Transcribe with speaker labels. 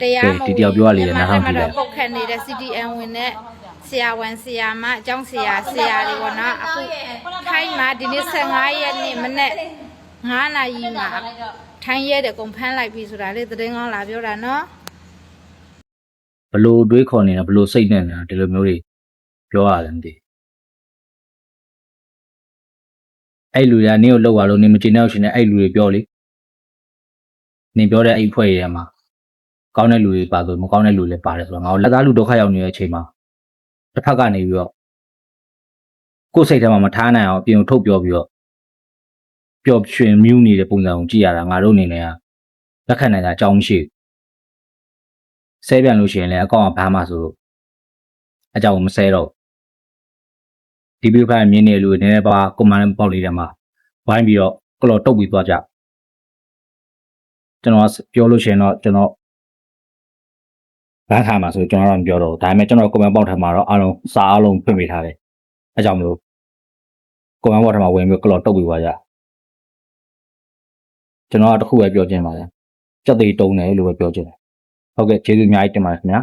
Speaker 1: တရားမဝင်ဒီတယောက်ပြောရလေနားထောင်ကြည့်တယ်ပုတ်ခတ်နေတဲ့ CDN ဝင်တဲ့ဆရာဝန်ဆရာမအကြောင်းဆရာတွေပေါ့နော်အခုထိုင်းမှာဒီနေ့15ရက်နေ့မနေ့9နာရီမှာထိုင်းရဲတဲ့ကုန်ဖမ်းလိုက်ပြီဆိုတာလေသတင်းကောင်းလာပြောတာနော်ဘလို့တွေးခေါ်နေတာဘလို့စိတ်နဲ့နေတာဒီလိုမျိုးတွေပြောရတယ်မသိအဲ့လူတွေကနင်းကိုလောက်ပါလို့နင်းမချင်တဲ့ရှင်နဲ့အဲ့လူတွေပြောလေနင်းပြောတဲ့အဲ့ဖွဲ့ရမှာကောင်းတဲ့လူတွေပါဆိုမကောင်းတဲ့လူတွေလည်းပါတယ်ဆိုတော့ငါတို့လက်သားလူဒုက္ခရောက်နေတဲ့အချိန်မှာတစ်ဖက်ကနေပြီးတော့ကိုယ်စိတ်ထဲမှာမထားနိုင်အောင်အပြင်ကိုထုတ်ပြောပြီးတော့ပျော်ရွှင်မြူးနေတဲ့ပုံစံကိုကြည့်ရတာငါတို့အနေနဲ့ကလက်ခံနိုင်တာအကြောင်းမရှိဘူးဆဲပြန်လို့ရှိရင်လည်းအကောင့်ကဘာမှဆိုအကြောင်းမဆဲတော့ဒီဗီဒီယိုဖိုင်မြင်နေလူတွေနည်းနည်းပါကွန်မန့်ပေါက်လေးတွေမှာဝိုင်းပြီးတော့ကလော်တုတ်ပြီးသွားကြကျွန်တော်ပြောလို့ရှိရင်တော့ကျွန်တော်ဘန်းခါမှာဆိုကျွန်တော်တော့မပြောတော့ဘူးဒါပေမဲ့ကျွန်တော်ကွန်မန့်ပေါက်ထမှာတော့အားလုံးစာအားလုံးဖွင့်ပေးထားတယ်အဲကြောင့်မလို့ကွန်မန့်ပေါက်ထမှာဝင်ပြီးကလော်တုတ်ပြီးသွားကြကျွန်တော်ကတခုပဲပြောချင်ပါတယ်ကြက်သေးတုံးတယ်လို့ပဲပြောချင်တယ်ဟုတ်ကဲ့ကျေးဇူးအများကြီးတင်ပါတယ်ခင်ဗျာ